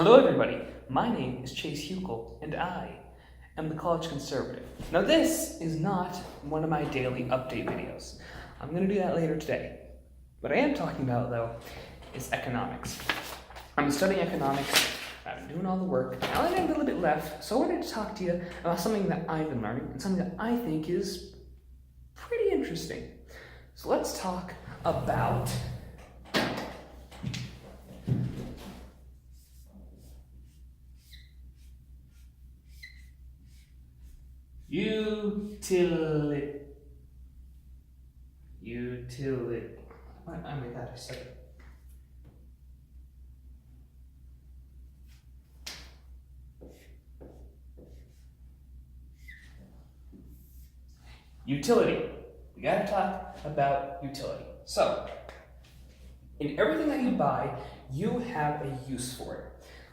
Hello everybody, my name is Chase Huckel and I am the College Conservative. Now this is not one of my daily update videos. I'm going to do that later today. What I am talking about though is economics. I'm studying economics, I've been doing all the work, now I have a little bit left, so I wanted to talk to you about something that I've been learning and something that I think is pretty interesting. So let's talk about utility. I made that a second. Utility. We gotta talk about utility. So, in everything that you buy, you have a use for it.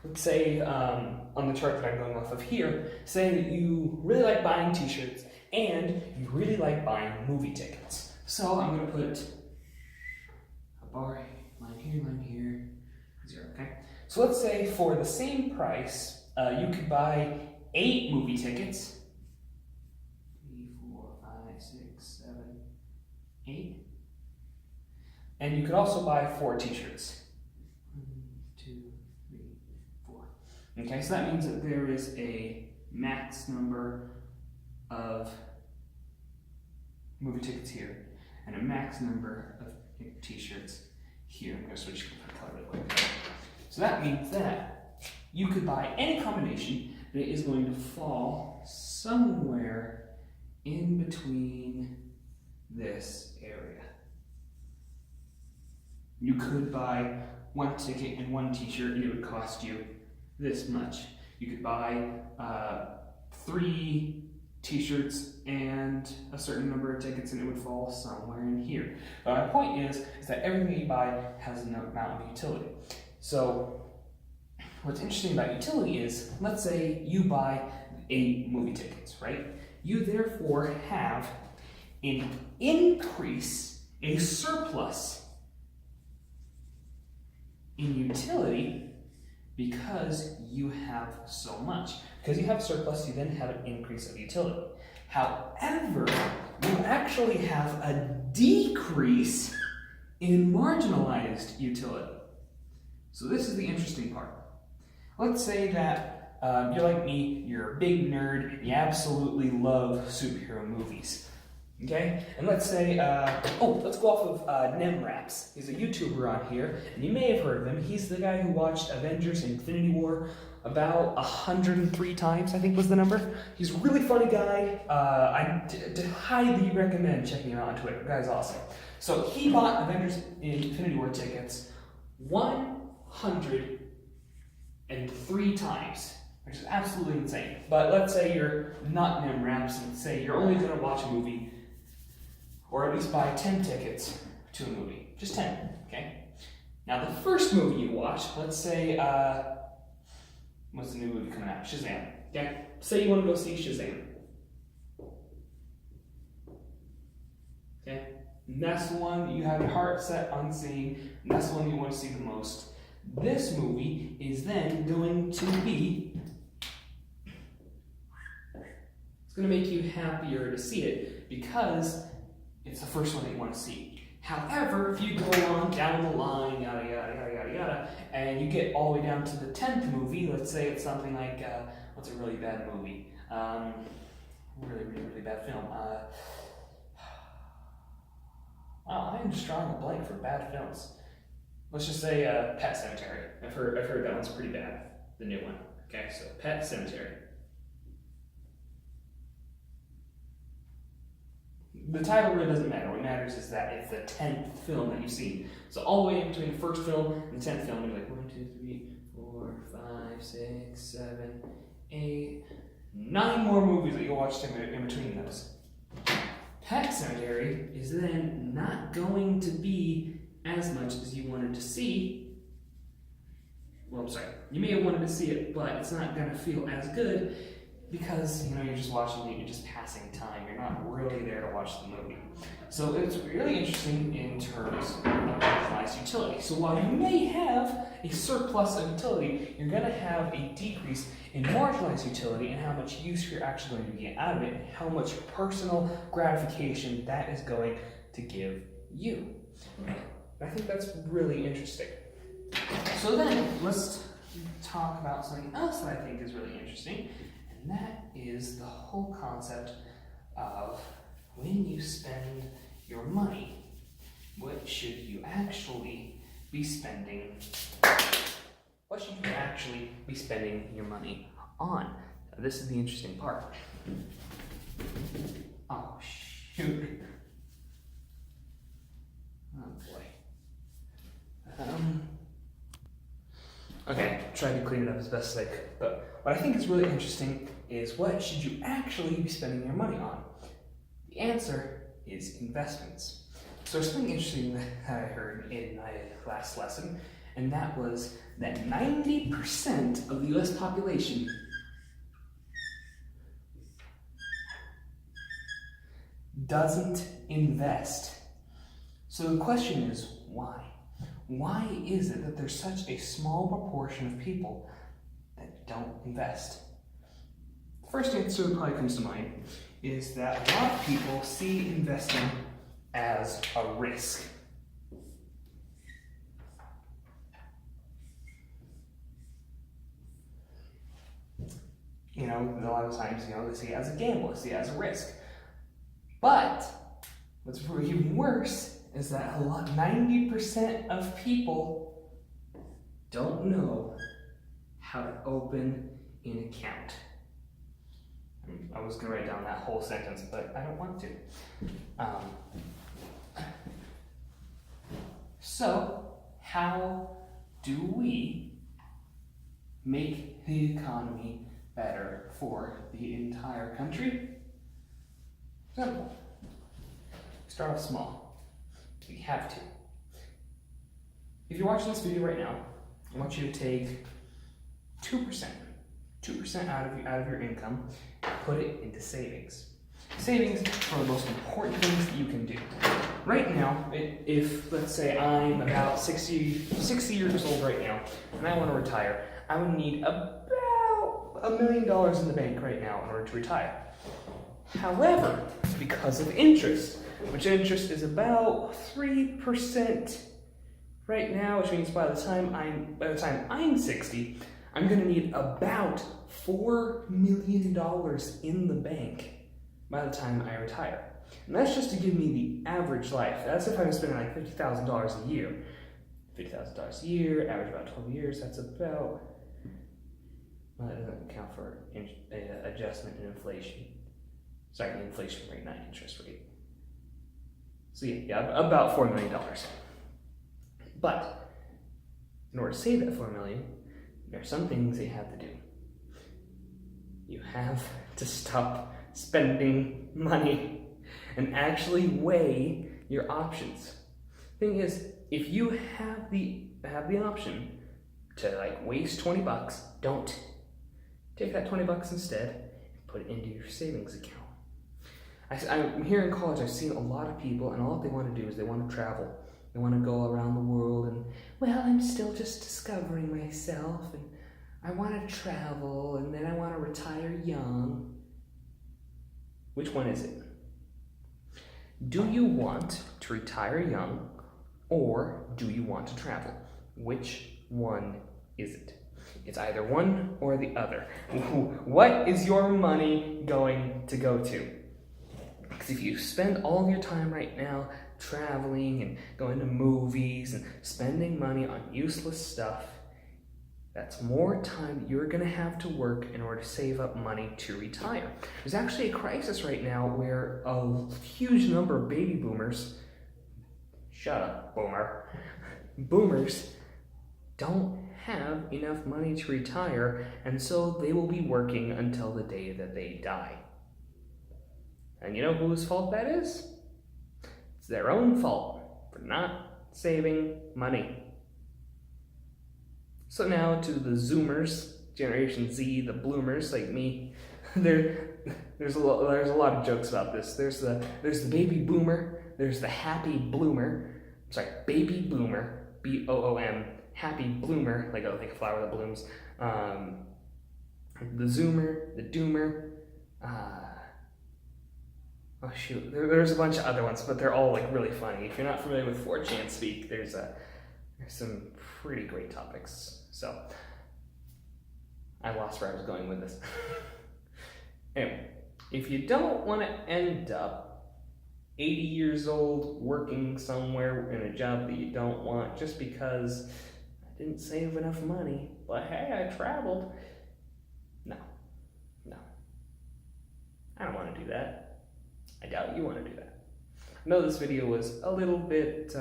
Let's say, on the chart that I'm going off of here, say that you really like buying t-shirts and you really like buying movie tickets. So I'm gonna put a bar, line here, 0, okay? So let's say for the same price, you could buy 8 movie tickets. 3, 4, 5, 6, 7, 8. And you could also buy 4 t-shirts. 1, 2, 3, 4. Okay, so that means that there is a max number of movie tickets here and a max number of t-shirts here. I'm going to switch color real quick. So that means that you could buy any combination that is going to fall somewhere in between this area. You could buy 1 ticket and 1 t-shirt and it would cost you this much. You could buy 3 t-shirts and a certain number of tickets and it would fall somewhere in here. But my point is that everything you buy has an amount of utility. So what's interesting about utility is, let's say you buy 8 movie tickets, right? You therefore have an increase, a surplus in utility because you have so much. Because you have surplus, you then have an increase of utility. However, you actually have a decrease in marginalized utility. So this is the interesting part. Let's say that you're like me, you're a big nerd, and you absolutely love superhero movies. Okay, and let's say, let's go off of NemRaps. He's a YouTuber on here, and you may have heard of him. He's the guy who watched Avengers Infinity War about 103 times, I think was the number. He's a really funny guy. I highly recommend checking him out on Twitter. The guy's awesome. So he bought Avengers Infinity War tickets 103 times, which is absolutely insane. But let's say you're not NemRaps and say you're only going to watch a movie, or at least buy 10 tickets to a movie. Just 10, okay? Now the first movie you watch, let's say, what's the new movie coming out? Shazam, okay? Say you want to go see Shazam. Okay? And that's the one that you have your heart set on seeing, and that's the one you want to see the most. This movie is then going to be, it's going to make you happier to see it because it's the first one that you want to see. However, if you go on down the line, yada, yada, yada, yada, yada, and you get all the way down to the 10th movie, let's say it's something like, what's a really bad movie? Really bad film. Wow, I am just drawing a blank for bad films. Let's just say Pet Sematary. I've heard that one's pretty bad, the new one. Okay, so Pet Sematary. The title really doesn't matter. What matters is that it's the 10th film that you've seen. So all the way in between the first film and the 10th film, you're like 1, 2, 3, 4, 5, 6, 7, 8, 9 more movies that you'll watch in between those. Pet Sematary is then not going to be as much as you wanted to see. Well, I'm sorry. You may have wanted to see it, but it's not going to feel as good because, you're just watching it, you're just passing time. You're not really there to watch the movie. So it's really interesting in terms of marginalized utility. So while you may have a surplus of utility, you're going to have a decrease in marginalized utility and how much use you're actually going to get out of it, and how much personal gratification that is going to give you. I think that's really interesting. So then let's talk about something else that I think is really interesting, and that is the whole concept of when you spend your money, what should you actually be spending? What should you actually be spending your money on? Now, this is the interesting part. Oh, shoot. Oh, boy. Okay, try to clean it up as best as I could. But what I think is really interesting is what should you actually be spending your money on? The answer is investments. So there's something interesting that I heard in my last lesson, and that was that 90% of the US population doesn't invest. So the question is, why? Why is it that there's such a small proportion of people that don't invest? The first answer that probably comes to mind is that a lot of people see investing as a risk. A lot of times, they see it as a gamble, they see it as a risk. But what's even worse is that 90% of people don't know how to open an account. I was going to write down that whole sentence, but I don't want to. So, how do we make the economy better for the entire country? Simple. Start off small. We have to. If you're watching this video right now, I want you to take 2% out of your income, put it into savings. Savings are the most important things that you can do. Right now, if let's say I'm about 60 years old right now, and I want to retire, I would need about $1 million in the bank right now in order to retire. However, because of interest, which interest is about 3% right now, which means by the time I'm 60, I'm going to need about $4 million in the bank by the time I retire. And that's just to give me the average life. That's if I'm spending like $50,000 a year. $50,000 a year, average about 12 years, that's about, well, that doesn't account for adjustment in inflation. Sorry, the inflation rate, not interest rate. So yeah, about $4 million. But in order to save that $4 million, there are some things that you have to do. You have to stop spending money and actually weigh your options. Thing is, if you have the option to waste $20, don't. Take that $20 instead and put it into your savings account. I'm here in college. I've seen a lot of people, and all they want to do is they want to travel. They want to go around the world, and I'm still just discovering myself, and I want to travel, and then I want to retire young. Which one is it? Do you want to retire young, or do you want to travel? Which one is it? It's either one or the other. What is your money going to go to? Because if you spend all of your time right now traveling and going to movies and spending money on useless stuff, that's more time you're going to have to work in order to save up money to retire. There's actually a crisis right now where a huge number of baby boomers, shut up, boomer, boomers don't have enough money to retire, and so they will be working until the day that they die. And you know whose fault that is? It's their own fault for not saving money. So now to the Zoomers, Generation Z, the bloomers like me, they're there's a lot of jokes about this. There's the baby boomer. There's the happy bloomer. Sorry, baby boomer, BOOM, happy bloomer, like a flower that blooms. The zoomer, the doomer. Oh shoot, there's a bunch of other ones, but they're all like really funny. If you're not familiar with 4chan speak, there's some pretty great topics. So I lost where I was going with this. Anyway, if you don't want to end up 80 years old working somewhere in a job that you don't want just because I didn't save enough money, but hey, I traveled. No. I don't want to do that. I doubt you want to do that. I know this video was a little bit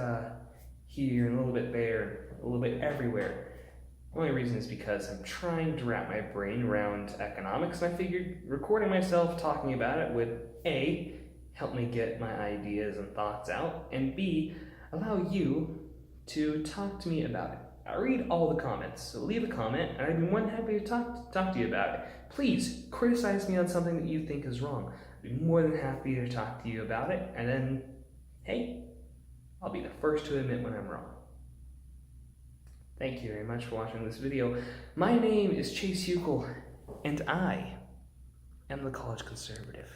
here and a little bit there, a little bit everywhere. The only reason is because I'm trying to wrap my brain around economics, and I figured recording myself talking about it would A, help me get my ideas and thoughts out, and B, allow you to talk to me about it. I read all the comments, so leave a comment, and I'd be more than happy to talk to you about it. Please criticize me on something that you think is wrong. I'd be more than happy to talk to you about it, and then, hey, I'll be the first to admit when I'm wrong. Thank you very much for watching this video. My name is Chase Uckel, and I am the College Conservative.